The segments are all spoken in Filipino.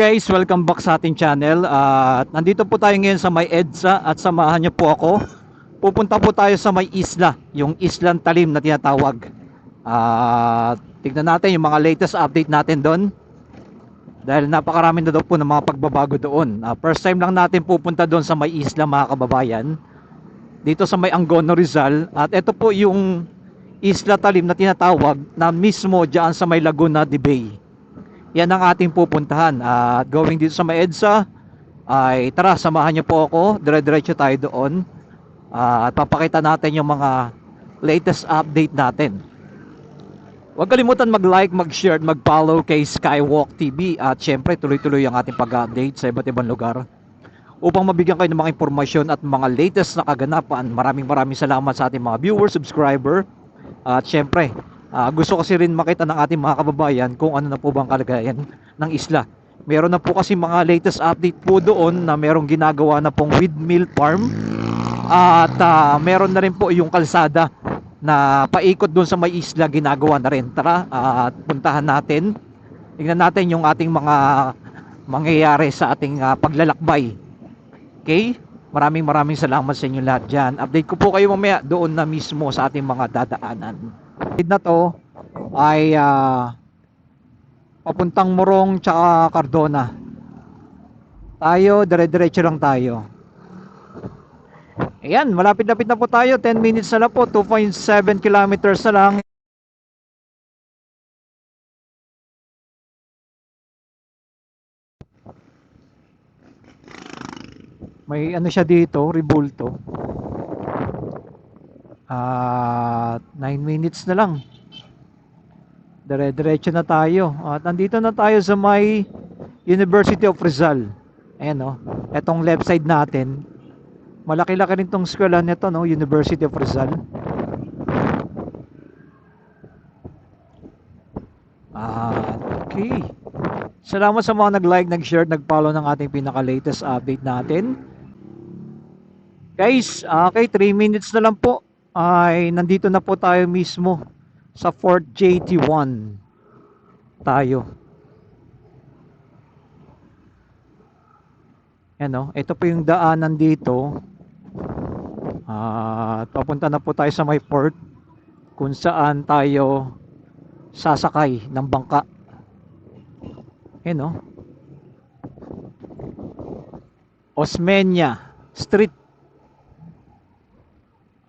Guys, welcome back sa ating channel. At nandito po tayo ngayon sa may EDSA at samahan niyo po ako. Pupunta po tayo sa may isla, yung Islang Talim na tinatawag. Tignan natin yung mga latest update natin doon. Dahil napakarami na daw po ng mga pagbabago doon. First time lang natin pupunta doon sa may isla, mga kababayan. Dito sa may Angono, Rizal. At ito po yung Isla Talim na tinatawag na mismo dyan sa may Laguna de Bay. Yan ang ating pupuntahan. At going dito sa may EDSA, ay tara, samahan niyo po ako. Dire-diretso tayo doon. At papakita natin yung mga latest update natin. Huwag kalimutan mag-like, mag-share, mag-follow kay Skywalk TV. At syempre, tuloy-tuloy ang ating pag-update sa iba't ibang lugar upang mabigyan kayo ng mga impormasyon at mga latest na kaganapan. Maraming salamat sa ating mga viewers, subscriber. At syempre, gusto kasi rin makita ng ating mga kababayan kung ano na po bang kalagayan ng isla. Meron na po kasi mga latest update po doon na merong ginagawa na pong windmill farm. At meron na rin po yung kalsada na paikot doon sa may isla, ginagawa na rin. Tara, at puntahan natin. Tingnan natin yung ating mga mangyayari sa ating paglalakbay. Okay? Maraming salamat sa inyo lahat dyan. Update ko po kayo mamaya doon na mismo sa ating mga dadaanan. Na to ay papuntang Morong tsaka Cardona. Tayo, dire-diretso lang tayo. Ayan, malapit-lapit na po tayo. 10 minutes na lang po, 2.7 kilometers na lang. May ano siya dito, Ribulto. 9 minutes na lang. Dire-diretso na tayo. At nandito na tayo sa may University of Rizal. Ayan o. Etong left side natin. Malaki-laki rin tong eskwela nito, no? University of Rizal. Okay. Salamat sa mga nag-like, nag-share, nag-follow ng ating pinaka-latest update natin. Guys, okay, 3 minutes na lang po. Ay nandito na po tayo mismo sa Fort JT1 tayo. Yan, ito po yung daanan dito. Papunta na po tayo sa may port kung saan tayo sasakay ng bangka. Yan, Osmeña Street.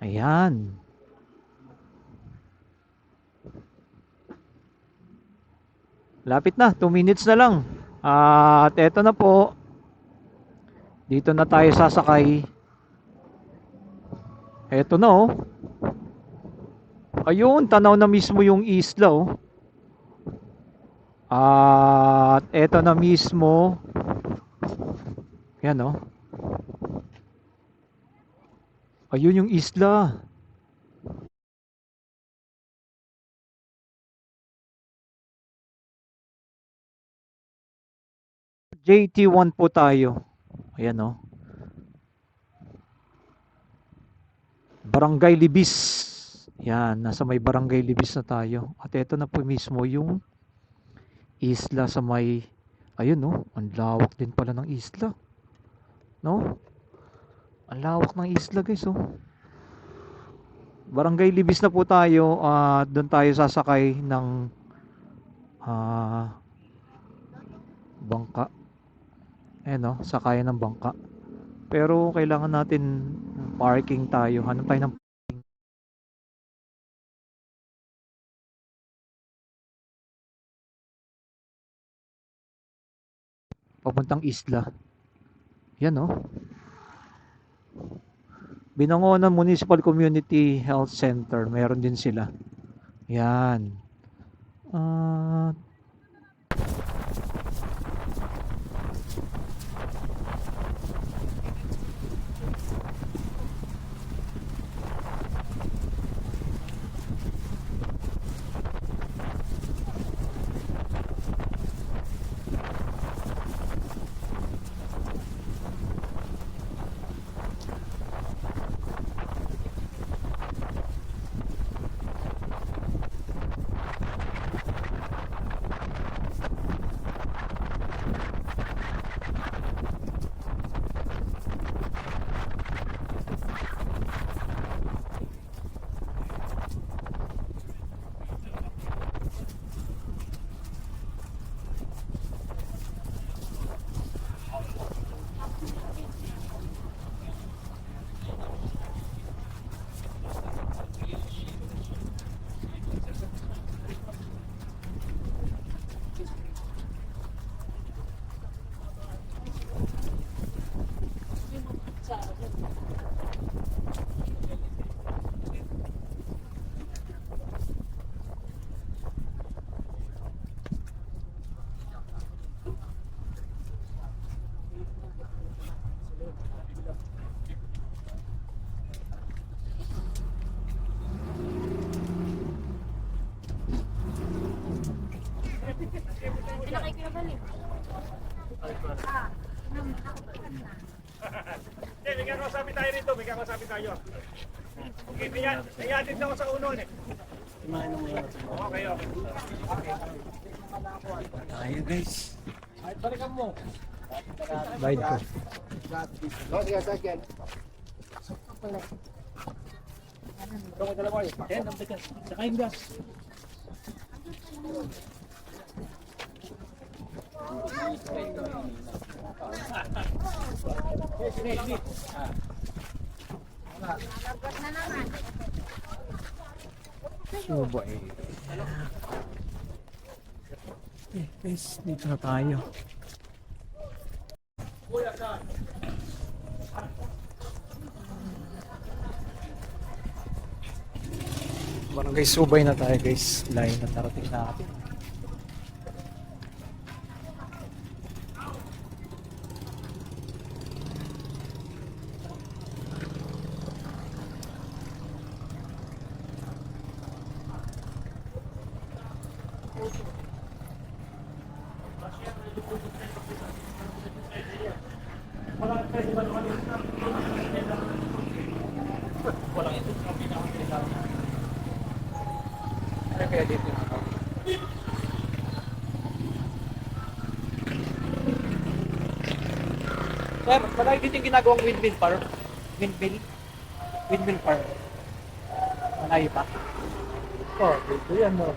Ayan. Lapit na, 2 minutes na lang. At eto na po. Dito na tayo sasakay. Eto na, Ayun, tanaw na mismo yung isla, At eto na mismo. Yan, Ayun yung isla. JT1 po tayo. Ayan, Barangay Libis. Yan, nasa may Barangay Libis na tayo. At ito na po mismo yung isla sa may, ayun, ang lawak din pala ng isla. No? Ang lawak ng isla, guys, Barangay Libis na po tayo. Doon tayo sasakay ng bangka. Ayan, sakayan ng bangka. Pero kailangan natin parking tayo. Hanap tayo ng parking. Papuntang isla. Yan, Binangonan Municipal Community Health Center. Meron din sila. Yan. Hindi, may kakasabi tayo rito, may kakasabi tayo. Okay, niyatid na ako sa uno eh. Okay, okay. Tayo guys. Balikan mo. Bayad ko. Saka yung gas. Suba eh. Guys, dito na tayo. Barangay Subay na tayo guys. Layo na tarating natin. Kaya dito na ako. Sir, palagi dito yung ginagawang windmill farm. Windmill farm. Malayo pa. Oh, dito yan mo.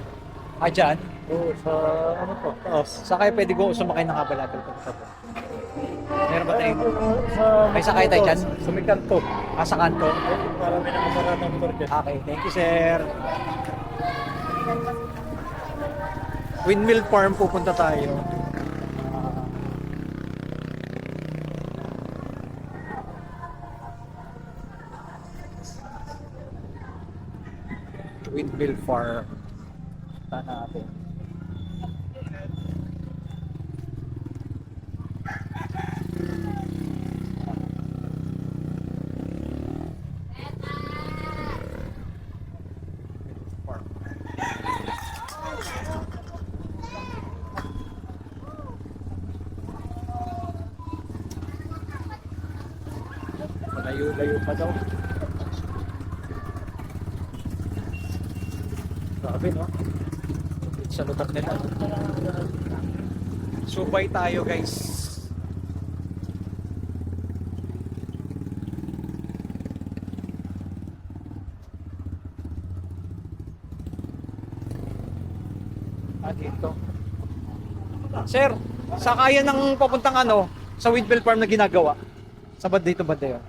Ah, dyan? Oo, sa ano po? Taas. Saan kayo pwede ko sumakay ng kabalagal pag ito? Meron ba tayo? Sa May sakay tayo dyan? Sa may kanto. Ah, sa kanto? Para may nakaparada ng motor dyan. Okay, thank you sir. Windmill farm pupunta tayo. Windmill farm. Punta natin. Layo-layo pa daw. Grabe, no? Sa lutak nila. Subay tayo, guys. Dito. Sir, sakayan ng papuntang ano, sa windmill farm na ginagawa. Sa banda dito, banda yun.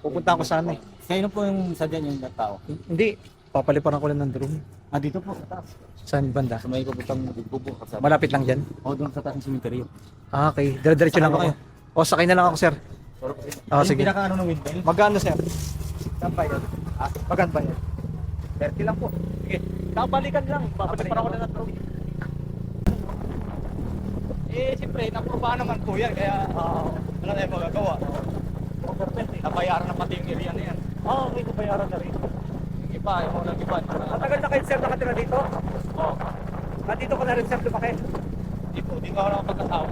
Pupunta ako sana eh. Sino po yung sa dyan yung tao? Hindi, papaliparan ko lang ng drone. Ah, dito po, sa taas. Saan banda? Sa may papuntang bugbo. Malapit lang dyan? O, doon sa taas ng simenteryo. Ah, okay. Dire-diretso lang ako. O, sakay na lang ako, sir. Ah, Yung sige. pinaka-ano ng windmill? Magkano, sir? Saan ba yun? Ah, magkano ba yun? 30 lang po. Sige. Kabalikan lang. Papaliparan ko lang ng drone. Eh, siyempre, naprobahan naman po yan. Kaya, wala na yung magagawa. Nabayaran na pati yung area na yan. Oo, may nabayaran na rin. Yung iba, yung mga nag-iba. Matagal na kayo, sir, nakatira dito? Oo. Dito ko na rin, sir, lumaki. Dito, dito ako nakapag-asawa.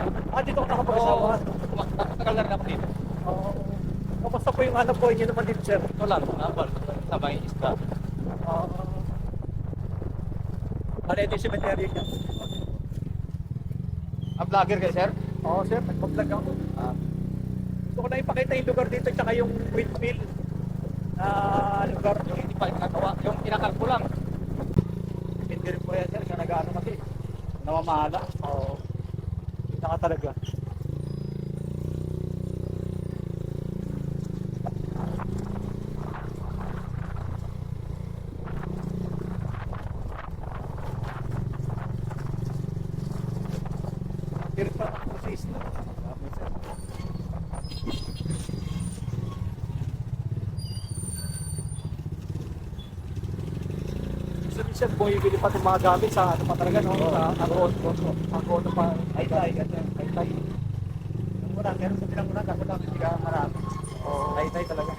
Dito ko nakapag-asawa. Matagal na rin ako dito. Oo. Kamusta po yung hanap po inyo naman dito, sir? Ito lang, nabal. Sabay isda. Ano ito yung cemetery niya? Ang vlogger kayo, sir? Oo, sir, nagpa-vlog ako. Gusto ko na ipakita yung lugar dito tsaka yung windmill na lugar. Yung hindi pa nagawa. Yung kinakal ko lang. Hindi rin po yan, sir, sa nag-ano kasi. Namamahala. Oo. Pinaka talaga. Pero pa ako sa isla. Minsan bumibili pa itong mga gamit sa ano pa talaga, no? Sa agroon pa. Ay, tay. Mura, meron sa bilang mura. Kasi lang hindi ka marami. Oo, tay talaga.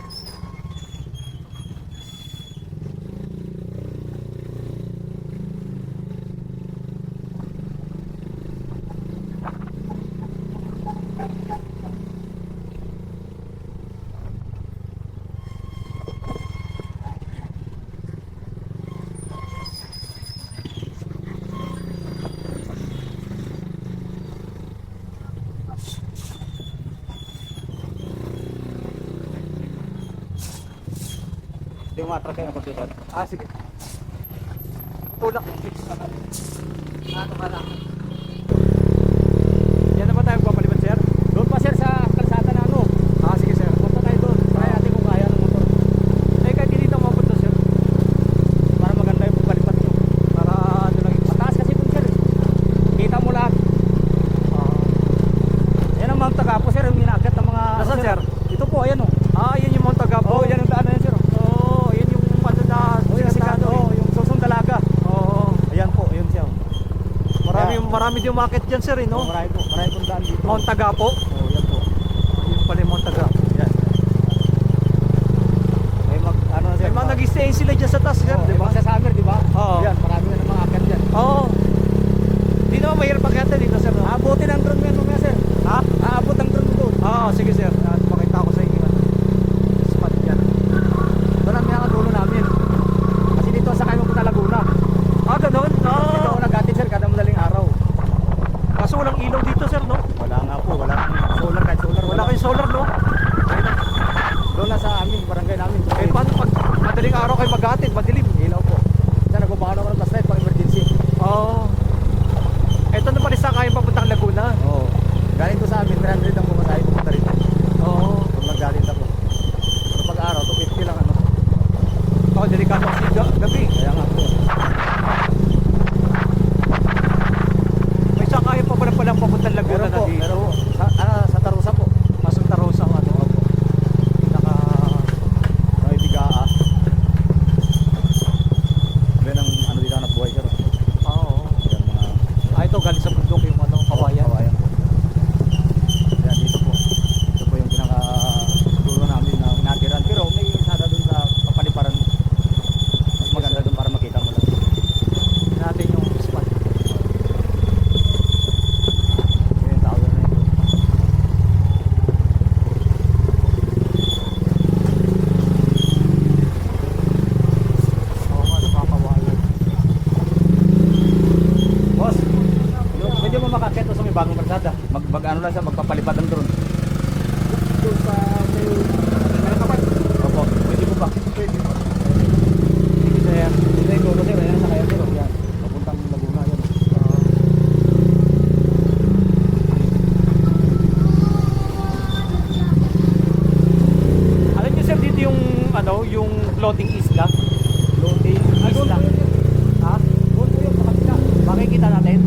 Hindi umatras kayo ng computer. Ah, sige. Tulak. Ano ka lang? Yan na ba tayo papaliban, sir? Doon pa, sir, sa kalsada na ano. Ah, sige, sir. Punta tayo doon. Try natin kung kaya ng motor. Eh, kahit hindi na mapunta, sir. Para maganda yung pagpaliban nyo. Para ano lang yung... Mataas kasi doon, sir. Kita mo lahat. Yan ang Mount Tagapo, sir. Yung minagat ng mga... Nasaan, sir? Ito po, ayan o. Ah, yan yung Mount Tagapo. Oh, yan yung daan na yan, sir. Oo, yan yung ano na... Oh, yan yung susong dalaga. Oo. Ayan po, yun siya. Marami din umakit dyan, sir, no? Marami pong daan dito. Mount Tagapo? Oo, yan po. Yun pala yung Mount Tagapo. Yan. May mga nag-stay sila dyan sa taas, sir, di ba? Sa summer, di ba? Oo. Yan, marami na mga akit dyan. Oo. Hindi naman mahirap pagkata dito, sir. Aabutin ang drone mo yan, mga sir. Ha? Aabot ang drone mo doon. Oo, sige, sir. At makita ko sa inyo. Spot dyan. Doon ang pinakadulo namin. Kasi dito sa kayo punta Laguna. Ah, ganun? Oo. Dito ako nag-atid, sir, kada madaling araw. Kaso walang ilaw dito, sir, no? Wala nga po, wala kang solar, kahit solar. Wala kayong solar, no? Doon na sa amin, barangay namin. Eh, paano pag madaling araw kayo mag-atid, madilim? Ilaw po. Diyan, nagbabahan ako ng flashlight pag emergency. Oo. Ito na pala sa kayo papuntang Laguna. Oo. Galing ko sa amin, 300 ang pumatay, pumunta rito. Oo. Kung nag-galing ako. Pero pag araw, 250 lang ano. Oo, delikado kasi gabi. Kaya nga po. May sakay pa pala papuntang Laguna na dito. Pero sa Tarusa po. Pasong Tarusa ang ano. Naka may bigaa. Yan ang ano dito na buhay, sir. Oo. Yan mga ito galing sa bundok yung ano, kawayan. Kawayan po. Yan dito po. Ito po yung pinaka dulo namin na natiran. Pero may sada dun sa kapaliparan. Mas maganda dun para makita mo lang. Natin yung spot. Yung tower na ito. Oo nga, napakawayan. Boss, pwede mo makakita sa may bagong kalsada? Ano lang siya, magpapalipad ang drone. Doon sa may kapag? Opo, pwede mo ba? Pwede mo. Sige sir. Ito yung dulo sir, ayan sa kaya sir. Yan, papuntang Laguna yan. Alam niyo sir, dito yung ano, yung floating isla. Floating isla. Ha? Doon po yun, sa kapila. Makikita natin?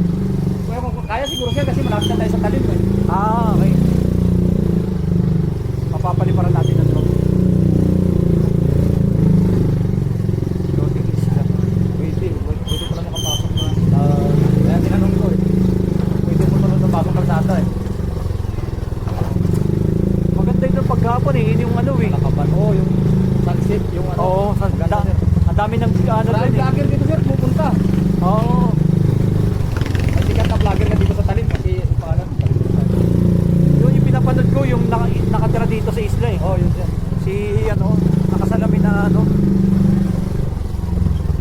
Kaya siguro sir kasi malapit na tayo sa talim eh. Ah, okay. Mapapaliparan natin ang drone. Floating isla. Pwede pala makapasok na. Kaya tinanong ko eh. Pwede po tulad ng bagong kalsada eh. Maganda ito paghapon eh. Yun yung ano eh. Nakaban. Oo, yung sunset. Yung ano. Oo, sunset. Ang dami ng ano doon eh. Vlogger dito sir, pupunta. Oo. May sikat na vlogger na dito sa talim kasi paalam. Yun yung pinapanood ko, yung nakatira dito sa isla eh. Oo, yun sir. Si ano, nakasalamin na ano.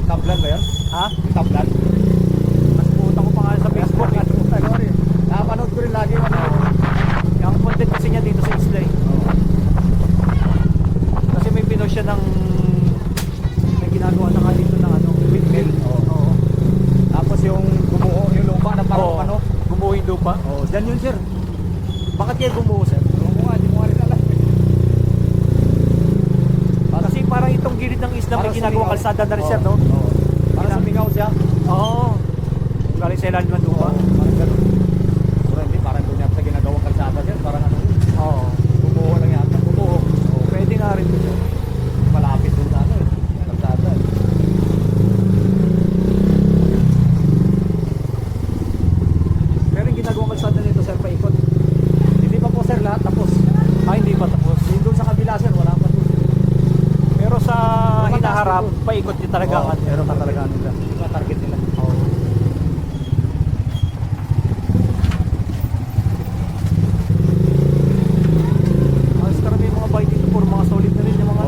Tablan ba yan? Ha? Yung tablan? Nasubutan ko pa nga sa Facebook. Nakapanood ko rin lagi yung ano. Yung content kasi niya dito sa isla eh. Kasi may pinost siya ng may ginagawa na nga dito ng ano, windmill. Oo. Tapos yung gumuho yung lupa na parang ano, gumuho yung lupa. Oo, dyan yun sir. Bakit kayo gumuho sir? Gumuho, hindi mo rin alam. Kasi parang itong gilid ng isla may ginagawa kalsada na rin sir, no? Oo. Parang sumingaw siya. Oo. Galing sa ilalim ng lupa. Parang gano'n. Pero hindi, parang doon yata ginagawang kalsada sir. Parang ano. Oo. Gumuho lang yata. Gumuho. Pwede nga rin ito sir. Malapit doon sa ano eh. Kalsada eh. Pero yung ginagawang kalsada nito sir, paikot. Hindi pa po sir lahat tapos. Hindi pa tapos. Yung doon sa kabila sir, wala pa doon. Pero sa hinaharap, paikot din talaga. Oo, pero talaga nila. Yung target nila. Oo. Karami yung mga bahay dito, puro mga solid na rin yung mga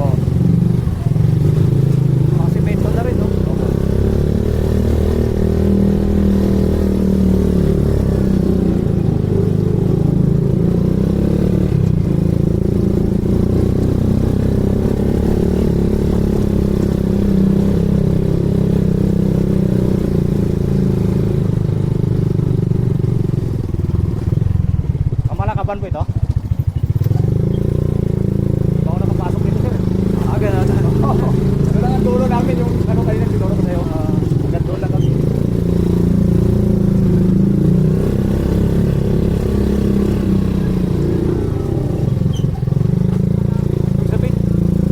mga semento na rin, no? Malakaban po ito? Baka nakapasok dito sir. Ganun. Ito lang ang dulo namin yung ano kayo na sinuro ko sa'yo. Hanggang doon lang kami. Sabihin,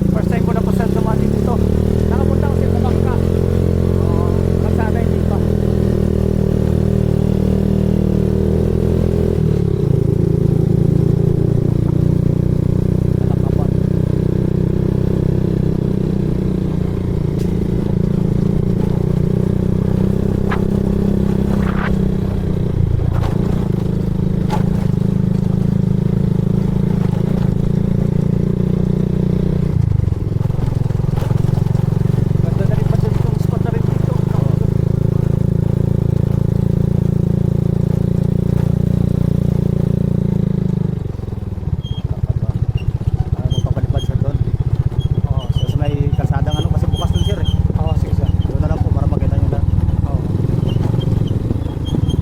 first time ko na po sir dumating dito. Nakapunta ko sir sa bangka. Kalsada hindi pa. Ganda na rin pa dyan itong spot na rin dito. Magpapalipad sir doon. So may kalsadang ano kasi bukas doon sir eh. Sige sir. Doon na lang po para makita nyo lang.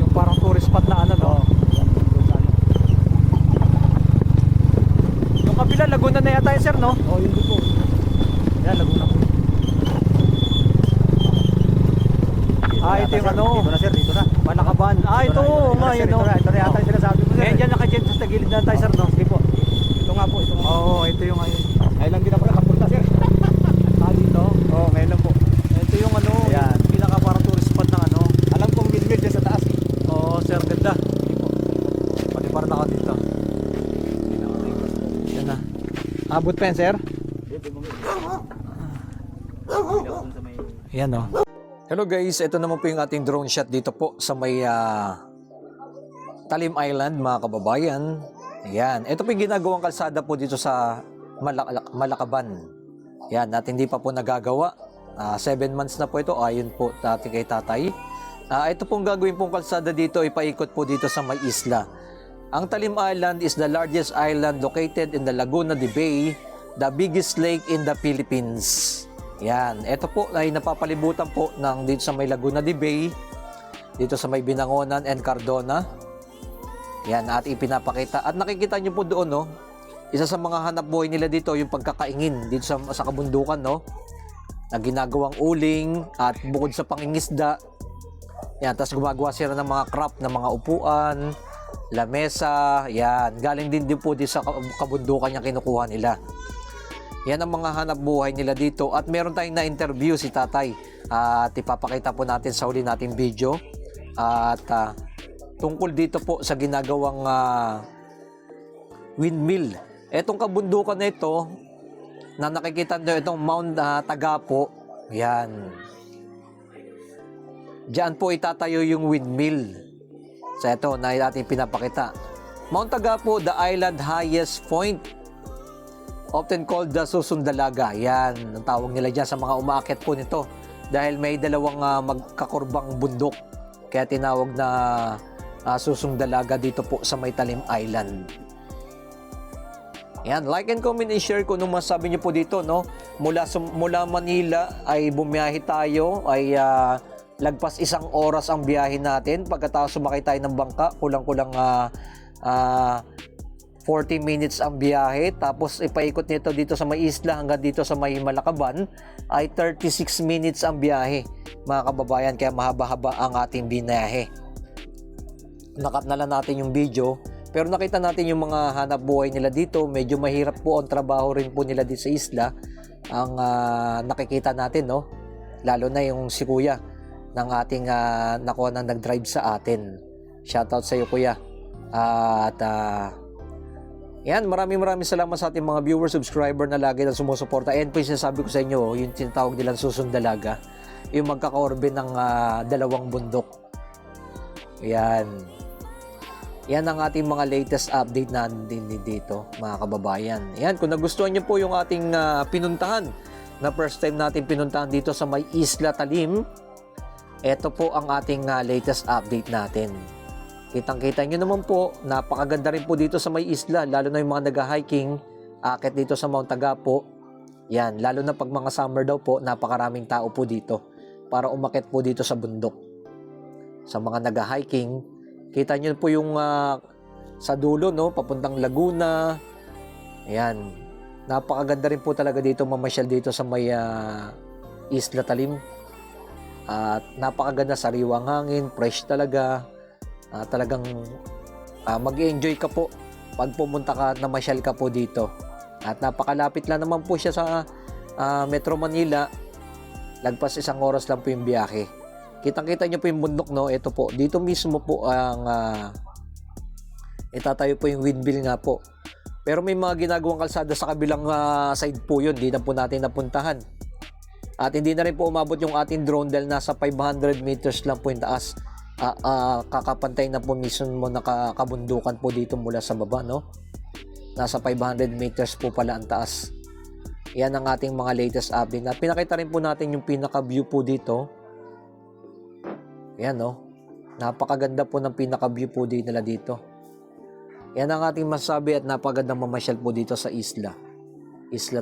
Yung parang tourist spot na ano no? Yan, doon sa ano. Yung kabila, Laguna na yata yun sir no? Yun din po. Yan, Laguna po. Ito yung ano. Dito na sir, dito na. Malakaban. Ito nga yun no. Ito na yata yung sinasabi mo sir. Dyan naka-dyan sa gilid na tayo sir no? Hindi po. Ito nga po, ito nga. Ito yung ayun. Ngayon lang din ako nakapunta sir. Dito? Ngayon lang po. Ito yung ano, yung pinaka parang tourist spot ng ano. Alam kong windmill dyan sa taas. Sir, ganda. Hindi po. Pati parang ako dito. Yan na. Abot pa yan sir? Yan no. Hello guys, ito naman po yung ating drone shot dito po sa may Talim Island mga kababayan. Ayan, ito po yung ginagawang kalsada po dito sa Malakaban. Ayan, at hindi pa po nagagawa. 7 months na po ito, ayon po dati kay tatay. Ito pong gagawin pong kalsada dito, ipaikot po dito sa may isla. Ang Talim Island is the largest island located in the Laguna de Bay, the biggest lake in the Philippines. Yan, ito po ay napapalibutan po ng dito sa may Laguna de Bay, dito sa may Binangonan and Cardona. Yan, at ipinapakita. At nakikita nyo po doon, no? Isa sa mga hanap buhay nila dito, yung pagkakaingin dito sa kabundukan, no? Na ginagawang uling at bukod sa pangingisda. Yan, tapos gumagawa sila ng mga craft na mga upuan, lamesa, yan. Galing din po dito sa kabundukan yung kinukuha nila. Yan ang mga hanap buhay nila dito. At meron tayong na-interview si tatay. At ipapakita po natin sa huli nating video. At tungkol dito po sa ginagawang windmill. Etong kabundukan na ito, na nakikita nyo itong Mount Tagapo. Yan. Diyan po itatayo yung windmill. So ito, na natin pinapakita. Mount Tagapo, the island highest point, often called the Susundalaga. Yan, ang tawag nila dyan sa mga umaakyat po nito. Dahil may dalawang magkakurbang bundok. Kaya tinawag na Susundalaga dito po sa may Talim Island. Yan, like and comment and share kung anong masabi niyo po dito, no? Mula Manila ay bumiyahe tayo, ay lagpas 1 oras ang biyahe natin. Pagkatapos sumakay tayo ng bangka, kulang-kulang 40 minutes ang biyahe, tapos ipaikot nito dito sa may isla hanggang dito sa may Malakaban ay 36 minutes ang biyahe mga kababayan, kaya mahaba-haba ang ating binahe. Nakat na lang natin yung video, pero nakita natin yung mga hanap buhay nila dito. Medyo mahirap po ang trabaho rin po nila dito sa isla ang nakikita natin, no? Lalo na yung si kuya ng ating nakuha nang nag-drive sa atin. Shoutout sa iyo kuya. Yan, maraming salamat sa ating mga viewers, subscriber na lagi na sumusuporta. Ayan po yung sinasabi ko sa inyo, yung tinatawag nilang Susundalaga, yung magkakaorbe ng dalawang bundok. Yan. Yan ang ating mga latest update na din dito, mga kababayan. Yan, kung nagustuhan nyo po yung ating pinuntahan, na first time natin pinuntahan dito sa may Isla Talim, ito po ang ating latest update natin. Kitang-kita nyo naman po, napakaganda rin po dito sa may isla, lalo na yung mga nag-hiking, akit dito sa Mount Tagapo. Yan, lalo na pag mga summer daw po, napakaraming tao po dito para umakyat po dito sa bundok. Sa mga nag-hiking, kita nyo po yung sa dulo, no, papuntang Laguna. Ayan. Napakaganda rin po talaga dito mamasyal dito sa may Isla Talim. At napakaganda, sariwang hangin, fresh talaga. Talagang mag-enjoy ka po pag pumunta ka, namasyal ka po dito. At napakalapit lang naman po siya sa Metro Manila. Lagpas 1 oras lang po yung biyahe. Kitang-kita nyo po yung bundok, no? Ito po, dito mismo po ang itatayo po yung windmill nga po. Pero may mga ginagawang kalsada sa kabilang side po yun. Di na po natin napuntahan. At hindi na rin po umabot yung ating drone dahil nasa 500 meters lang po yung taas. Kakapantay na po mismo nakakabundukan po dito mula sa baba, no? Nasa 500 meters po pala ang taas. Yan ang ating mga latest update. At pinakita rin po natin yung pinaka-view po dito. Yan, no? Napakaganda po ng pinaka-view po nila dito. Yan ang ating masasabi at napagandang mamasyal po dito sa Isla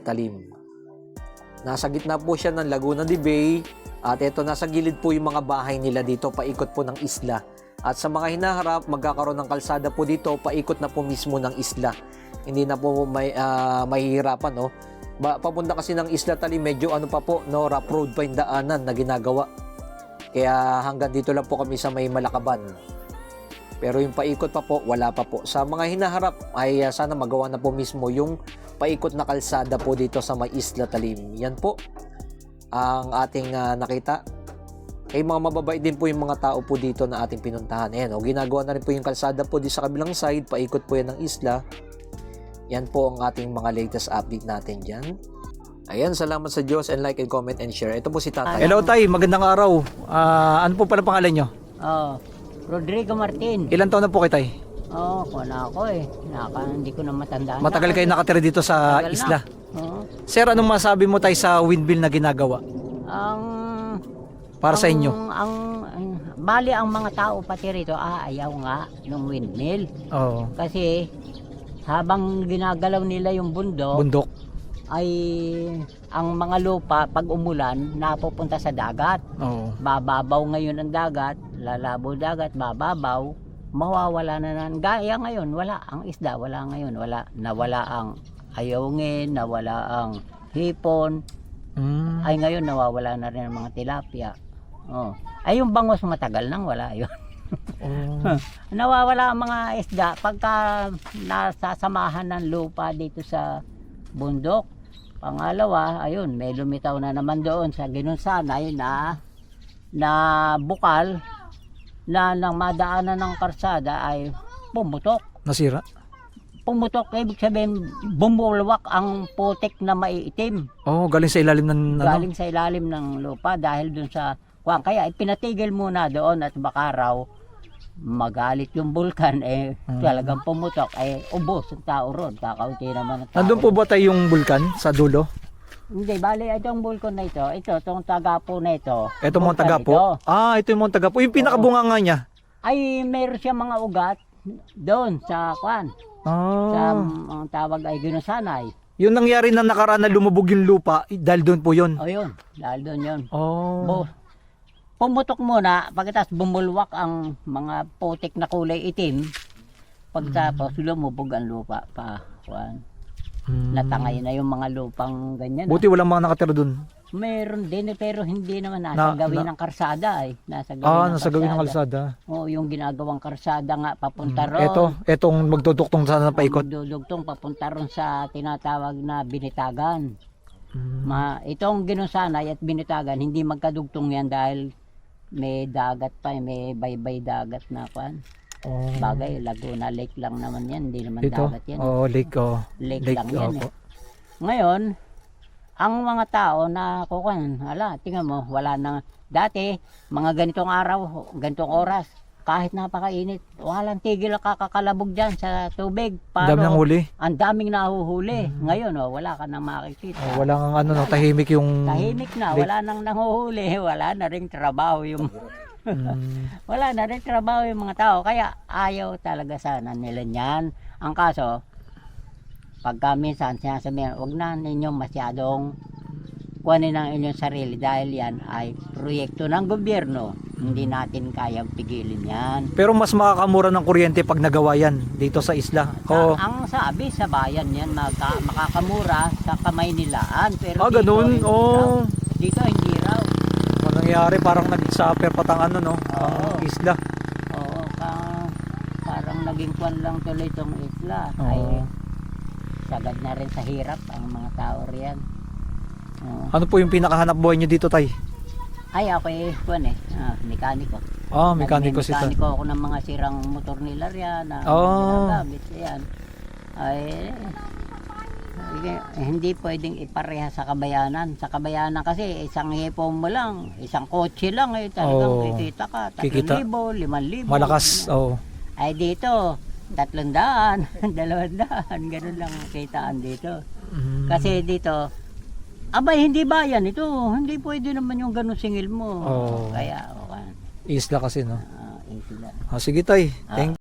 Talim. Nasa gitna po siya ng Laguna de Bay at ito nasa gilid po yung mga bahay nila dito paikot po ng isla. At sa mga hinaharap, magkakaroon ng kalsada po dito paikot na po mismo ng isla. Hindi na po mahihirapan, no? Papunta kasi ng Isla Talim medyo ano pa po, no, rough road pa yung daanan na ginagawa. Kaya hanggang dito lang po kami sa may Malakaban. Pero yung paikot pa po, wala pa po. Sa mga hinaharap ay sana magawa na po mismo yung paikot na kalsada po dito sa may Isla Talim. Yan po ang ating nakita. Kaya mga mababait din po yung mga tao po dito na ating pinuntahan. Ayan, ginagawa na rin po yung kalsada po dito sa kabilang side, paikot po yan ng isla. Yan po ang ating mga latest update natin dyan. Ayan, salamat sa Diyos and like and comment and share. Ito po si Tatay. Hello Tay, magandang araw. Ano po pala pangalan nyo? Rodrigo Martin. Ilan taon na po kayo, Tay? Kung ako eh. Hindi ko na matandaan. Matagal kayo nakatira dito sa Tagal isla. na. Oo. Sir, anong masabi mo, Tay, sa windmill na ginagawa? Para sa inyo? Bali ang mga tao pati rito, ayaw nga ng windmill. Oo. Kasi habang ginagalaw nila yung Bundok. ay ang mga lupa pag umulan napupunta sa dagat. Oo. Bababaw ngayon ang dagat, lalabo dagat, bababaw, mawawala na gaya ngayon, wala ang isda, wala ngayon, nawala ang ayungin, nawala ang hipon. Ay ngayon nawawala na rin ang mga tilapia. Ay yung bangos matagal nang wala yun. Nawawala ang mga isda pagka nasasamahan ng lupa dito sa bundok. Pangalawa, ayun, may lumitaw na naman doon sa Ginunsanay na bukal na nang madaanan ng karsada ay pumutok. Nasira? Pumutok, ibig sabihin bumulwak ang putik na maiitim. Galing sa ilalim ng Galing sa ilalim ng lupa dahil dun sa kaya ipinatigil muna doon at baka raw magalit yung bulkan talagang pumutok ubos ang tao ron, kakaunti naman ang tao. Nandun po ba tayo yung bulkan sa dulo? Hindi, bali itong bulkan na ito, itong Tagapo na ito. Ito Mount Tagapo? Ito yung Mount Tagapo. Yung pinakabunga nga niya? Ay, meron siya mga ugat doon sa sa ang tawag ay Ginunsanay. Yung nangyari na nakaraan na lumubog yung lupa, dahil doon po yun? Yun, dahil doon yun. Pumutok muna, pagkatapos bumulwak ang mga putik na kulay itim. Pagkatapos lumubog ang lupa pa. Natangay na yung mga lupang ganyan. Buti walang mga nakatira doon. Meron din pero hindi naman nasa gawin ng karsada Nasa gawin ng kalsada. Yung ginagawang karsada nga papunta ron. Etong magduduktong sana na paikot. Magdudugtong papunta ron sa tinatawag na Binitagan. Itong Ginunsanay at Binitagan hindi magkadugtong yan dahil may dagat pa, may baybay dagat na bagay, Laguna Lake lang naman yan, hindi naman dagat yan. Lake lang yan. Ngayon, ang mga tao na tingnan mo, wala na, dati, mga ganitong araw, ganitong oras, kahit napakainit, walang tigil ang kakakalabog dyan sa tubig. Dami ng huli. Ang daming nahuhuli. Ngayon, wala ka nang makikita. Wala kang tahimik yung... Tahimik na, wala nang nanguhuli, wala na ring trabaho yung... Wala na rin trabaho yung mga tao, kaya ayaw talaga sana nila niyan. Ang kaso, pagka minsan sinasabihan, huwag na ninyo masyadong kuhanin ang inyong sarili dahil yan ay proyekto ng gobyerno. Hindi natin kayang pigilin yan. Pero mas makakamura ng kuryente pag nagawa yan dito sa isla. Oo. Ang sabi sa bayan yan, makakamura sa kamay nilaan. Pero Ah, ganun? hindi Oo. raw. Dito hindi raw. Ano nangyari? Parang nag-suffer patang ano, no? Oo. Ang isla. Oo, parang naging kwan lang tuloy itong isla. Oo. Ay, sagad na rin sa hirap ang mga tao riyan. Oo. Ano po yung pinakahanap buhay nyo dito, tay? Ay, ako kwan mekaniko. Ah, mekaniko si tay. Mekaniko ako ng mga sirang motor nila riyan. Na Oh. ginagamit yan. Ay, hindi pwedeng ipareha sa kabayanan. Sa kabayanan kasi isang hipon mo lang, isang kotse lang talagang Oo. kikita ka. 3,000, Kikita. 5,000. Malakas. Oo. Ay dito, 300, 200, ganun lang ang kitaan dito. Mm. Kasi dito, abay hindi bayan ito, hindi pwede naman yung ganun singil mo. Oo. Kaya, Isla kasi, no? isla. Ah, sige, tay. Thank